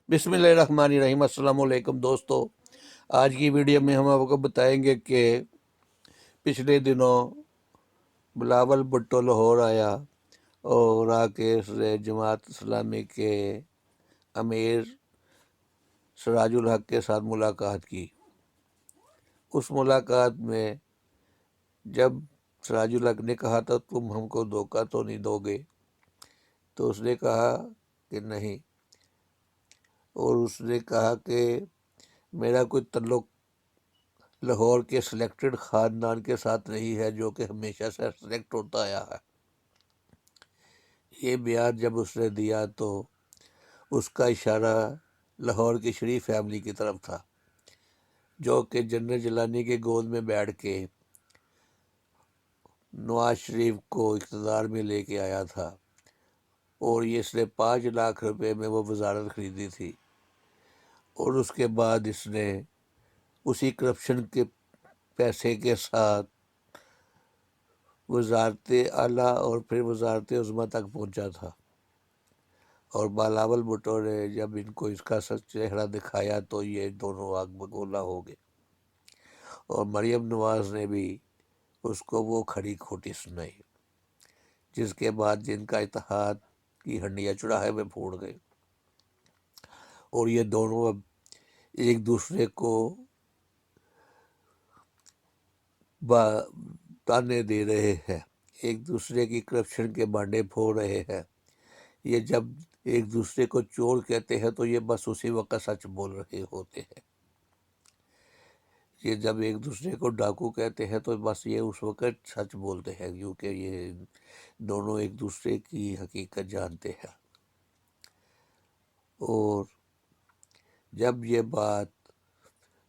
बिस्मिल्लाहिर्रहमानिर्रहीम। अस्सलाम वालेकुम दोस्तों, आज की वीडियो में हम आपको बताएंगे कि पिछले दिनों बिलावल भुट्टो लाहौर आया और आके उसने जमात इस्लामी के अमीर सिराजुल हक के साथ मुलाकात की। उस मुलाकात में जब सिराजुल हक ने कहा था तुम हमको धोखा तो नहीं दोगे, तो उसने कहा कि नहीं, और उसने कहा कि मेरा कोई तल्लुक लाहौर के सिलेक्टेड ख़ानदान के साथ नहीं है जो कि हमेशा से सिलेक्ट होता आया है। ये बयान जब उसने दिया तो उसका इशारा लाहौर की शरीफ फैमिली की तरफ था, जो कि जनरल जिलानी के गोद में बैठ के नवाज शरीफ को इक़्तिदार में लेके आया था, और ये इसने 5 लाख रुपए में वो वजारत ख़रीदी थी। और उसके बाद इसने उसी करप्शन के पैसे के साथ वजारत आला और फिर वजारत उज़्मा तक पहुंचा था। और बिलावल भुट्टो ने जब इनको इसका सच चेहरा दिखाया तो ये दोनों आग बगोला हो गए, और मरियम नवाज ने भी उसको वो खरी खोटी सुनाई, जिसके बाद जिनका इत्तेहाद की हंडिया चुराहे में फूट गई, और ये दोनों अब एक दूसरे को ताने दे रहे हैं, एक दूसरे की करप्शन के बांडे फोड़ रहे हैं। ये जब एक दूसरे को चोर कहते हैं तो ये बस उसी वक्त सच बोल रहे होते हैं। ये जब एक दूसरे को डाकू कहते हैं तो बस ये उस वक्त सच बोलते हैं, क्योंकि ये दोनों एक दूसरे की हकीकत जानते हैं। और जब ये बात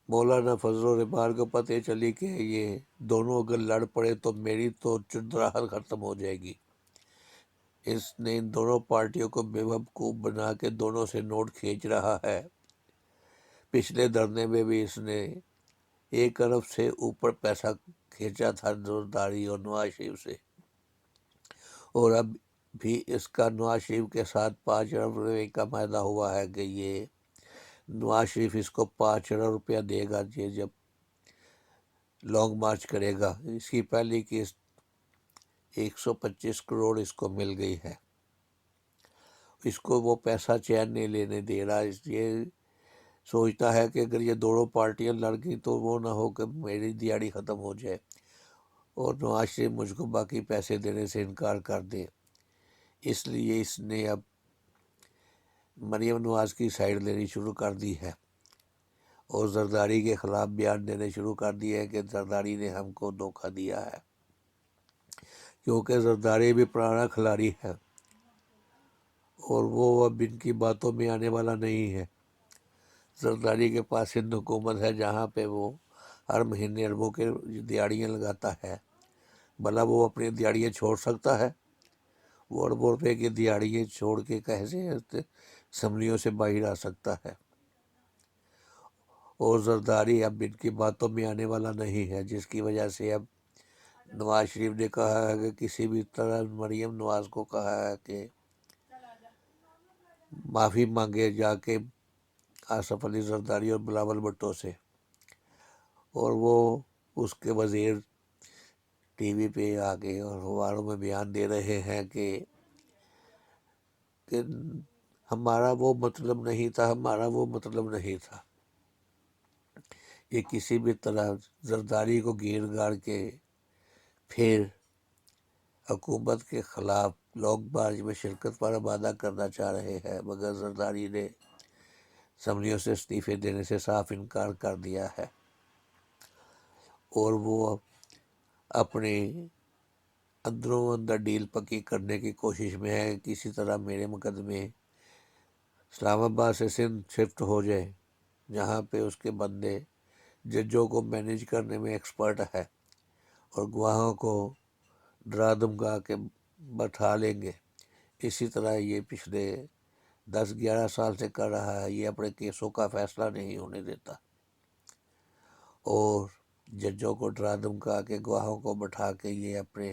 मौलाना फजल रहमान को पता चली कि ये दोनों अगर लड़ पड़े तो मेरी तो चुंदराहट ख़त्म हो जाएगी, इसने इन दोनों पार्टियों को बेवकूफ़ बना के दोनों से नोट खींच रहा है। पिछले धरने में भी इसने 1 अरब से ऊपर पैसा खींचा था ज़रदारी और नवाज शरीफ से, और अब भी इसका नवाज शरीफ के साथ 5 अरब रुपये का वायदा हुआ है कि ये नवाज शरीफ इसको 5 अरब रुपया देगा ये जब लॉन्ग मार्च करेगा। इसकी पहली किस्त 125 करोड़ इसको मिल गई है। इसको वो पैसा चैन नहीं लेने दे रहा, ये सोचता है कि अगर ये दोनों पार्टियां लड़ गई तो वो ना हो कि मेरी दिहाड़ी ख़त्म हो जाए और नवाज शरीफ मुझको बाकी पैसे देने से इनकार कर दे। इसलिए इसने अब मरियम नवाज की साइड लेनी शुरू कर दी है और जरदारी के ख़िलाफ़ बयान देने शुरू कर दिए हैं कि जरदारी ने हमको धोखा दिया है, क्योंकि जरदारी भी पुराना खिलाड़ी है और वो अब इनकी बातों में आने वाला नहीं है। जरदारी के पास हिंद हुकूमत है जहाँ पे वो हर महीने अरबों के दिहाड़ियाँ लगाता है। भला वो अपनी दिहाड़ियाँ छोड़ सकता है? वो अरबों रुपये की दिहाड़ियाँ छोड़ के कैसे असम्बलियों से बाहर आ सकता है? और जरदारी अब इनकी बातों में आने वाला नहीं है, जिसकी वजह से अब नवाज शरीफ ने कहा है कि किसी भी तरह मरियम नवाज को कहा है कि माफ़ी मांगे जाके आसफ अली जरदारी और बिलावल भुट्टो से। और वो उसके वज़ीर टीवी पे आके और अखबारों में बयान दे रहे हैं कि हमारा वो मतलब नहीं था, हमारा वो मतलब नहीं था। ये किसी भी तरह जरदारी को घेर गाड़ के फिर हुकूमत के ख़िलाफ़ लॉन्ग मार्च में शिरकत पर वादा करना चाह रहे हैं, मगर जरदारी ने असम्बलियों से इस्तीफ़े देने से साफ इनकार कर दिया है और वो अपने अंदरों अंदर डील पक्की करने की कोशिश में है। किसी तरह मेरे मुकदमे इस्लामाबाद से सिंध शिफ्ट हो जाए, जहाँ पे उसके बंदे जजों को मैनेज करने में एक्सपर्ट है और गवाहों को डरा धमका के बैठा लेंगे। इसी तरह ये पिछले 10-11 साल से कर रहा है। ये अपने केसों का फैसला नहीं होने देता और जजों को डरा धमका के गवाहों को बैठा के ये अपने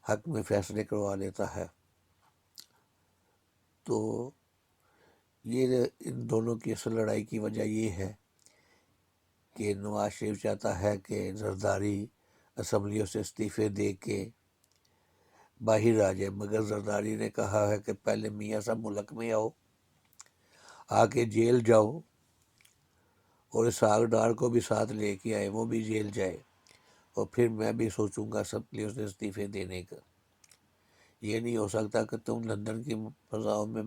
हक में फैसले करवा लेता है। तो یہ ان دونوں کی اصل لڑائی کی وجہ یہ ہے کہ نواز شریف چاہتا ہے کہ زرداری اسمبلیوں سے استعفے دے کے باہر آ جائے، مگر زرداری نے کہا ہے کہ پہلے میاں صاحب ملک میں آؤ، آ کے جیل جاؤ، اور اسحاق ڈار کو بھی ساتھ لے کے آئے، وہ بھی جیل جائے، اور پھر میں بھی سوچوں گا اسمبلیوں سے استعفے دینے کا۔ یہ نہیں ہو سکتا کہ تم لندن کی فضاؤں میں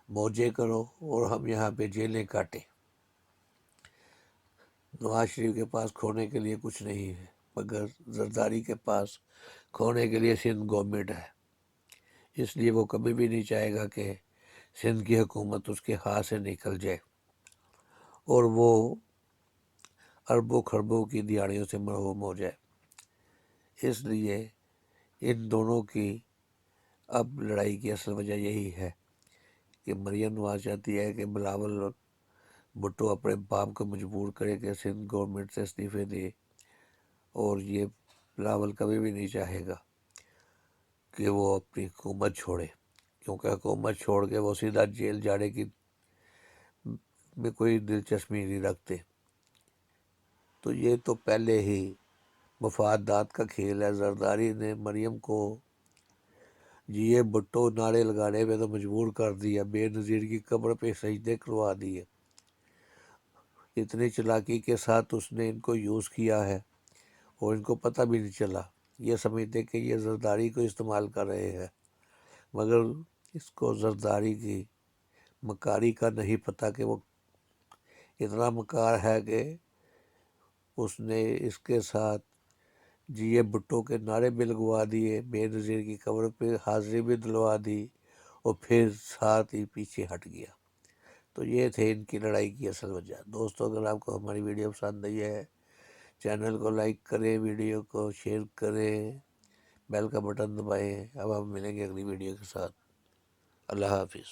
موجے کرو اور ہم یہاں پہ جیلیں کاٹیں۔ نواز شریف کے پاس کھونے کے لیے کچھ نہیں ہے، مگر زرداری کے پاس کھونے کے لیے سندھ گورنمنٹ ہے، اس لیے وہ کبھی بھی نہیں چاہے گا کہ سندھ کی حکومت اس کے ہاتھ سے نکل جائے اور وہ اربوں خربوں کی دیہڑیوں سے محروم ہو جائے۔ اس لیے ان دونوں کی اب لڑائی کی اصل وجہ یہی ہے کہ مریم نواز چاہتی ہے کہ بلاول بھٹو اپنے باپ کو مجبور کرے کہ سندھ گورنمنٹ سے استعفے دے، اور یہ بلاول کبھی بھی نہیں چاہے گا کہ وہ اپنی حکومت چھوڑے، کیونکہ حکومت چھوڑ کے وہ سیدھا جیل جانے کی میں کوئی دلچسپی نہیں رکھتے۔ تو یہ تو پہلے ہی مفادات کا کھیل ہے۔ زرداری نے مریم کو جیے بھٹو نعرے لگانے پہ تو مجبور کر دیا، بے نظیر کی قبر پہ سجدے کروا دیے۔ اتنی چلاکی کے ساتھ اس نے ان کو یوز کیا ہے اور ان کو پتہ بھی نہیں چلا، یہ سمجھتے کہ یہ زرداری کو استعمال کر رہے ہیں، مگر اس کو زرداری کی مکاری کا نہیں پتہ کہ وہ اتنا مکار ہے کہ اس نے اس کے ساتھ جیے بھٹو کے نعرے بھی لگوا دیے، بے نظیر کی قبر پہ حاضری بھی دلوا دی، اور پھر ساتھ ہی پیچھے ہٹ گیا۔ تو یہ تھے ان کی لڑائی کی اصل وجہ۔ دوستو، اگر آپ کو ہماری ویڈیو پسند آئی ہے، چینل کو لائک کریں، ویڈیو کو شیئر کریں، بیل کا بٹن دبائیں۔ اب ہم ملیں گے اگلی ویڈیو کے ساتھ۔ اللہ حافظ۔